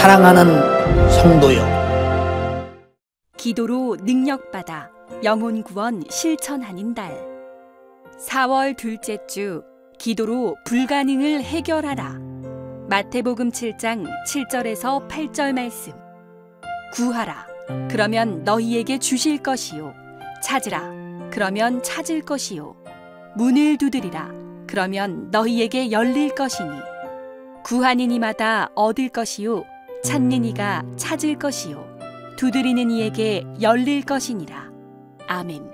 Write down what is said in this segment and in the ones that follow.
사랑하는 성도여, 기도로 능력받아 영혼구원 실천하는 달 4월 둘째 주 기도로 불가능을 해결하라. 마태복음 7장 7절에서 8절 말씀. 구하라, 그러면 너희에게 주실 것이요. 찾으라, 그러면 찾을 것이요. 문을 두드리라, 그러면 너희에게 열릴 것이니. 구하는 이마다 얻을 것이요, 찾는 이가 찾을 것이요, 두드리는 이에게 열릴 것이니라. 아멘.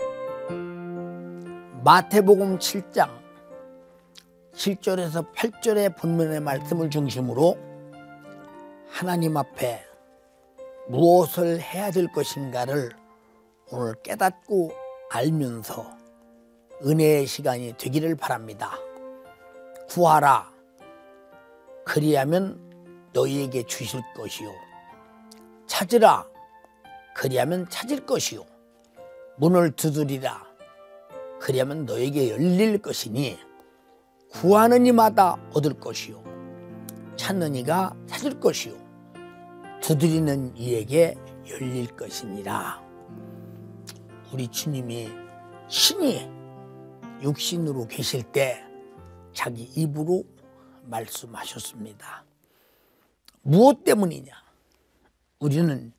마태복음 7장 7절에서 8절의 본문의 말씀을 중심으로 하나님 앞에 무엇을 해야 될 것인가를 오늘 깨닫고 알면서 은혜의 시간이 되기를 바랍니다. 구하라, 그리하면 너희에게 주실 것이요. 찾으라, 그리하면 찾을 것이요. 문을 두드리라, 그리하면 너에게 열릴 것이니. 구하는 이마다 얻을 것이요, 찾는 이가 찾을 것이요, 두드리는 이에게 열릴 것이니라. 우리 주님이 신이 육신으로 계실 때 자기 입으로 말씀하셨습니다. 무엇 때문이냐? 우리는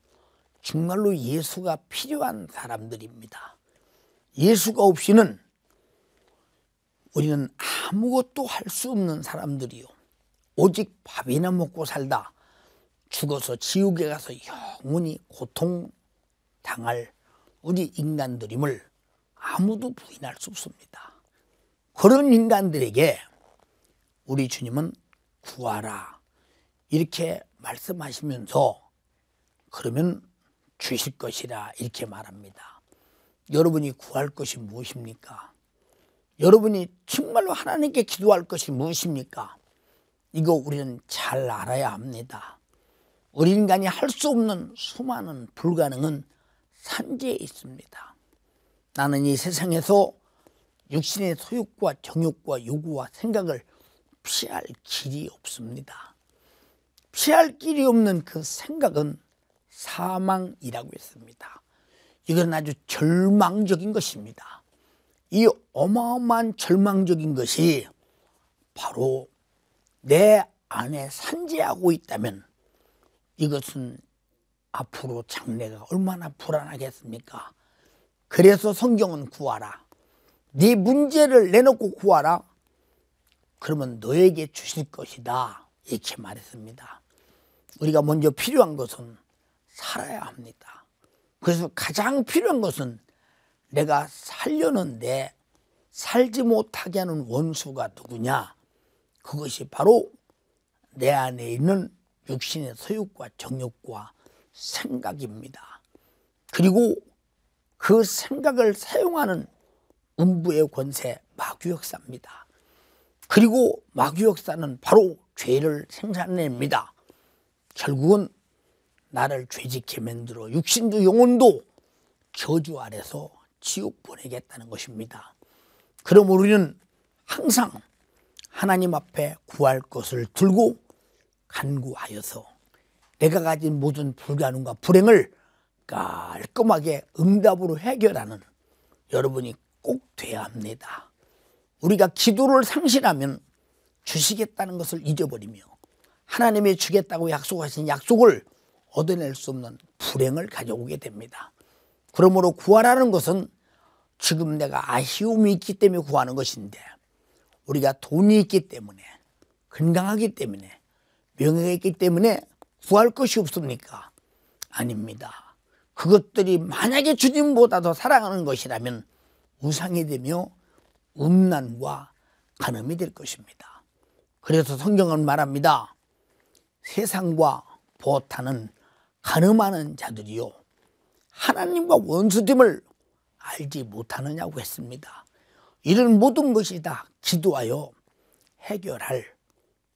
정말로 예수가 필요한 사람들입니다. 예수가 없이는 우리는 아무것도 할 수 없는 사람들이요, 오직 밥이나 먹고 살다 죽어서 지옥에 가서 영원히 고통당할 우리 인간들임을 아무도 부인할 수 없습니다. 그런 인간들에게 우리 주님은 구하라 이렇게 말씀하시면서 그러면 주실 것이라 이렇게 말합니다. 여러분이 구할 것이 무엇입니까? 여러분이 정말로 하나님께 기도할 것이 무엇입니까? 이거 우리는 잘 알아야 합니다. 우리 인간이 할 수 없는 수많은 불가능은 산재에 있습니다. 나는 이 세상에서 육신의 소욕과 정욕과 요구와 생각을 피할 길이 없습니다. 피할 길이 없는 그 생각은 사망이라고 했습니다. 이건 아주 절망적인 것입니다. 이 어마어마한 절망적인 것이 바로 내 안에 산재하고 있다면 이것은 앞으로 장래가 얼마나 불안하겠습니까? 그래서 성경은 구하라, 네 문제를 내놓고 구하라, 그러면 너에게 주실 것이다 이렇게 말했습니다. 우리가 먼저 필요한 것은 살아야 합니다. 그래서 가장 필요한 것은 내가 살려는데 살지 못하게 하는 원수가 누구냐? 그것이 바로 내 안에 있는 육신의 소욕과 정욕과 생각입니다. 그리고 그 생각을 사용하는 음부의 권세 마귀역사입니다. 그리고 마귀역사는 바로 죄를 생산해냅니다. 결국은 나를 죄짓게 만들어 육신도 영혼도 저주 아래서 지옥 보내겠다는 것입니다. 그럼 우리는 항상 하나님 앞에 구할 것을 들고 간구하여서 내가 가진 모든 불가능과 불행을 깔끔하게 응답으로 해결하는 여러분이 꼭 돼야 합니다. 우리가 기도를 상실하면 주시겠다는 것을 잊어버리며 하나님이 주겠다고 약속하신 약속을 얻어낼 수 없는 불행을 가져오게 됩니다. 그러므로 구하라는 것은 지금 내가 아쉬움이 있기 때문에 구하는 것인데, 우리가 돈이 있기 때문에, 건강하기 때문에, 명예가 있기 때문에 구할 것이 없습니까? 아닙니다. 그것들이 만약에 주님보다 더 사랑하는 것이라면 우상이 되며 음란과 간음이 될 것입니다. 그래서 성경은 말합니다. 세상과 보타는 간음하는 자들이요, 하나님과 원수됨을 알지 못하느냐고 했습니다. 이런 모든 것이 다 기도하여 해결할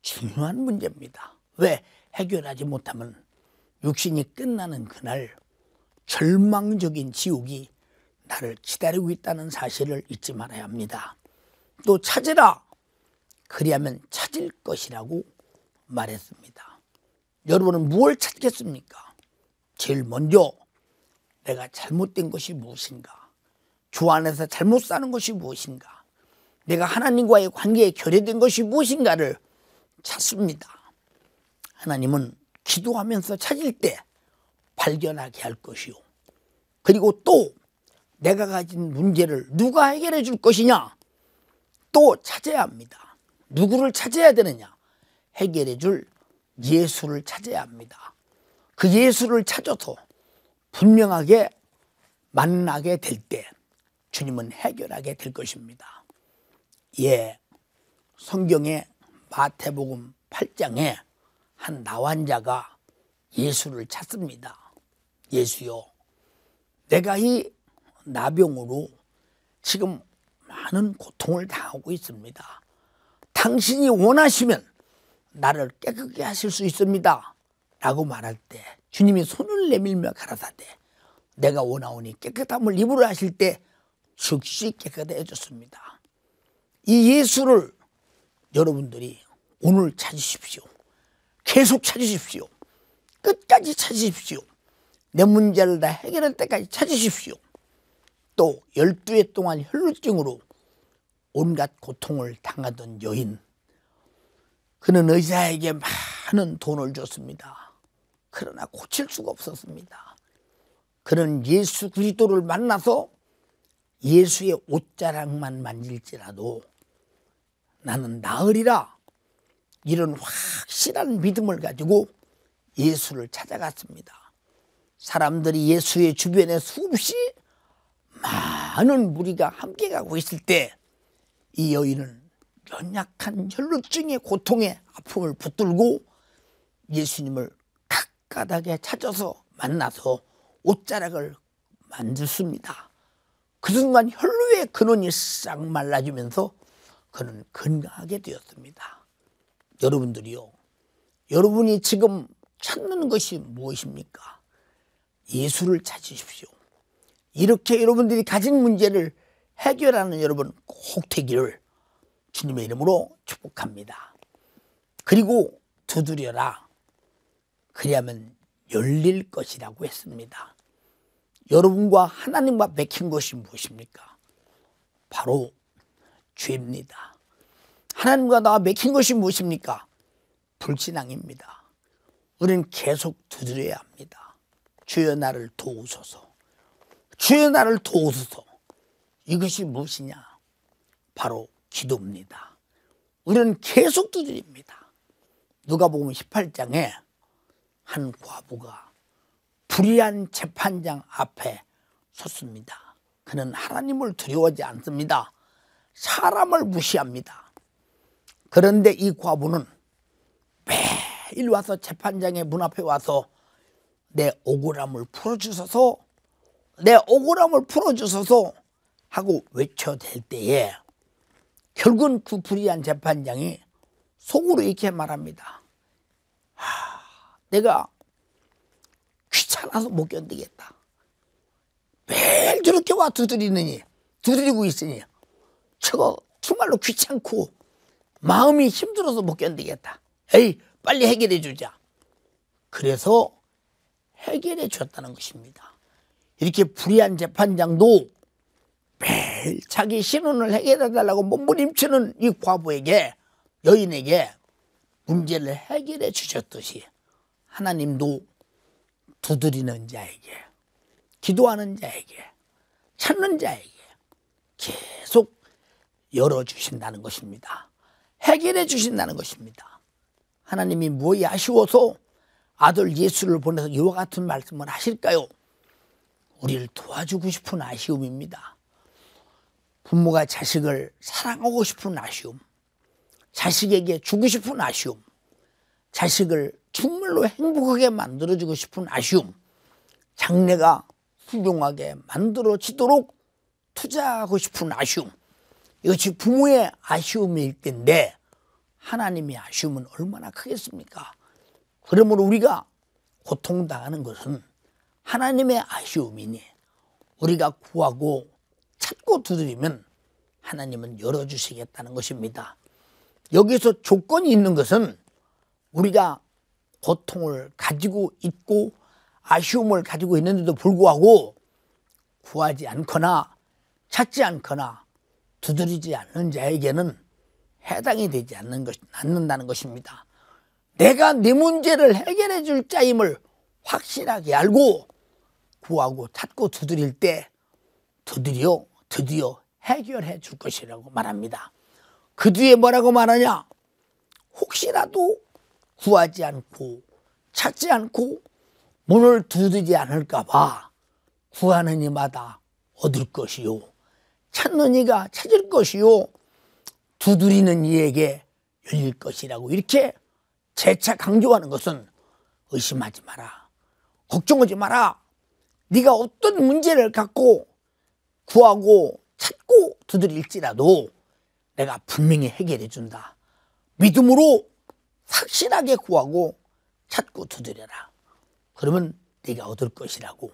중요한 문제입니다. 왜? 해결하지 못하면 육신이 끝나는 그날 절망적인 지옥이 나를 기다리고 있다는 사실을 잊지 말아야 합니다. 또 찾으라, 그리하면 찾을 것이라고 말했습니다. 여러분은 무엇을 찾겠습니까? 제일 먼저 내가 잘못된 것이 무엇인가? 주 안에서 잘못 사는 것이 무엇인가? 내가 하나님과의 관계에 결여된 것이 무엇인가를 찾습니다. 하나님은 기도하면서 찾을 때 발견하게 할 것이요. 그리고 또 내가 가진 문제를 누가 해결해 줄 것이냐? 또 찾아야 합니다. 누구를 찾아야 되느냐? 해결해 줄 예수를 찾아야 합니다. 그 예수를 찾아서 분명하게 만나게 될 때 주님은 해결하게 될 것입니다. 예, 성경의 마태복음 8장에 한 나환자가 예수를 찾습니다. 예수여, 내가 이 나병으로 지금 많은 고통을 당하고 있습니다. 당신이 원하시면 나를 깨끗게 하실 수 있습니다. 라고 말할 때 주님이 손을 내밀며 가라사대 내가 원하오니 깨끗함을 입으라 하실 때 즉시 깨끗해졌습니다. 이 예수를 여러분들이 오늘 찾으십시오. 계속 찾으십시오. 끝까지 찾으십시오. 내 문제를 다 해결할 때까지 찾으십시오. 또 12해 동안 혈루증으로 온갖 고통을 당하던 여인, 그는 의사에게 많은 돈을 줬습니다. 그러나 고칠 수가 없었습니다. 그는 예수 그리스도를 만나서 예수의 옷자락만 만질지라도 나는 나으리라, 이런 확실한 믿음을 가지고 예수를 찾아갔습니다. 사람들이 예수의 주변에 수없이 많은 무리가 함께 가고 있을 때 이 여인은 연약한 혈루증의 고통의 아픔을 붙들고 예수님을 가까하게 찾아서 만나서 옷자락을 만졌습니다. 그 순간 혈루의 근원이 싹 말라지면서 그는 건강하게 되었습니다. 여러분들이요, 여러분이 지금 찾는 것이 무엇입니까? 예수를 찾으십시오. 이렇게 여러분들이 가진 문제를 해결하는 여러분 꼭 되기를 주님의 이름으로 축복합니다. 그리고 두드려라, 그리하면 열릴 것이라고 했습니다. 여러분과 하나님과 맺힌 것이 무엇입니까? 바로 죄입니다. 하나님과 나와 맺힌 것이 무엇입니까? 불신앙입니다. 우리는 계속 두드려야 합니다. 주여 나를 도우소서, 주여 나를 도우소서. 이것이 무엇이냐? 바로 기도입니다. 우리는 계속 두드립니다. 누가복음 18장에 한 과부가 불의한 재판장 앞에 섰습니다. 그는 하나님을 두려워하지 않습니다. 사람을 무시합니다. 그런데 이 과부는 매일 와서 재판장의 문 앞에 와서 내 억울함을 풀어주소서, 내 억울함을 풀어주소서 하고 외쳐댈 때에 결국은 그 불의한 재판장이 속으로 이렇게 말합니다. 내가 귀찮아서 못 견디겠다. 매일 저렇게 와 두드리고 있으니 저거 정말로 귀찮고 마음이 힘들어서 못 견디겠다. 에이, 빨리 해결해 주자. 그래서 해결해 줬다는 것입니다. 이렇게 불의한 재판장도 매일 자기 신원을 해결해 달라고 몸부림치는 이 과부에게, 여인에게 문제를 해결해 주셨듯이 하나님도 두드리는 자에게, 기도하는 자에게, 찾는 자에게 계속 열어주신다는 것입니다. 해결해 주신다는 것입니다. 하나님이 무엇이 아쉬워서 아들 예수를 보내서 이와 같은 말씀을 하실까요? 우리를 도와주고 싶은 아쉬움입니다. 부모가 자식을 사랑하고 싶은 아쉬움, 자식에게 주고 싶은 아쉬움, 자식을 정말로 행복하게 만들어주고 싶은 아쉬움, 장래가 훌륭하게 만들어지도록 투자하고 싶은 아쉬움, 이것이 부모의 아쉬움일 텐데 하나님의 아쉬움은 얼마나 크겠습니까? 그러므로 우리가 고통당하는 것은 하나님의 아쉬움이니 우리가 구하고 찾고 두드리면 하나님은 열어주시겠다는 것입니다. 여기서 조건이 있는 것은 우리가 고통을 가지고 있고 아쉬움을 가지고 있는데도 불구하고 구하지 않거나 찾지 않거나 두드리지 않는 자에게는 해당이 되지 않는다는 것입니다. 내가 내 문제를 해결해 줄 자임을 확실하게 알고 구하고 찾고 두드릴 때 드디어 해결해 줄 것이라고 말합니다. 그 뒤에 뭐라고 말하냐? 혹시라도 구하지 않고 찾지 않고 문을 두드리지 않을까 봐 구하는 이마다 얻을 것이요 찾는 이가 찾을 것이요 두드리는 이에게 열릴 것이라고 이렇게 재차 강조하는 것은 의심하지 마라. 걱정하지 마라. 네가 어떤 문제를 갖고 구하고 찾고 두드릴지라도 내가 분명히 해결해 준다. 믿음으로 확실하게 구하고 찾고 두드려라. 그러면 네가 얻을 것이라고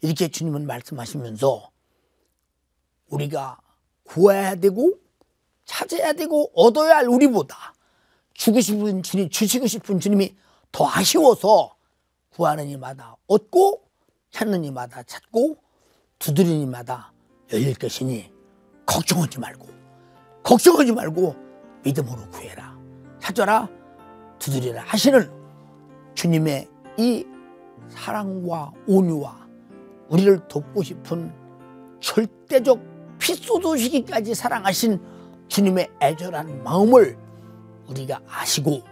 이렇게 주님은 말씀하시면서 우리가 구해야 되고 찾아야 되고 얻어야 할 우리보다 주고 싶은 주님, 주시고 싶은 주님이 더 아쉬워서 구하는 이마다 얻고 찾는 이마다 찾고 두드리는 이마다 열릴 것이니 걱정하지 말고 믿음으로 구해라. 찾아라 두드리라 하시는 주님의 이 사랑과 온유와 우리를 돕고 싶은 절대적 피 쏟으시기까지 사랑하신 주님의 애절한 마음을 우리가 아시고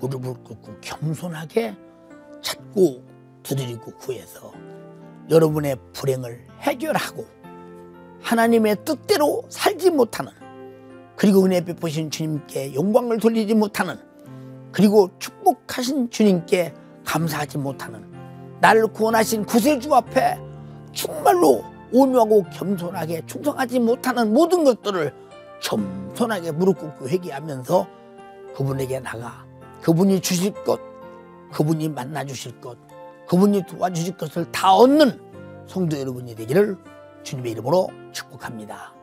무릎을 꿇고 겸손하게 찾고 두드리고 구해서 여러분의 불행을 해결하고 하나님의 뜻대로 살지 못하는 그리고 은혜 베푸신 주님께 영광을 돌리지 못하는 그리고 축복하신 주님께 감사하지 못하는 나를 구원하신 구세주 앞에 정말로 온유하고 겸손하게 충성하지 못하는 모든 것들을 겸손하게 무릎 꿇고 회개하면서 그분에게 나가 그분이 주실 것, 그분이 만나 주실 것, 그분이 도와주실 것을 다 얻는 성도 여러분이 되기를 주님의 이름으로 축복합니다.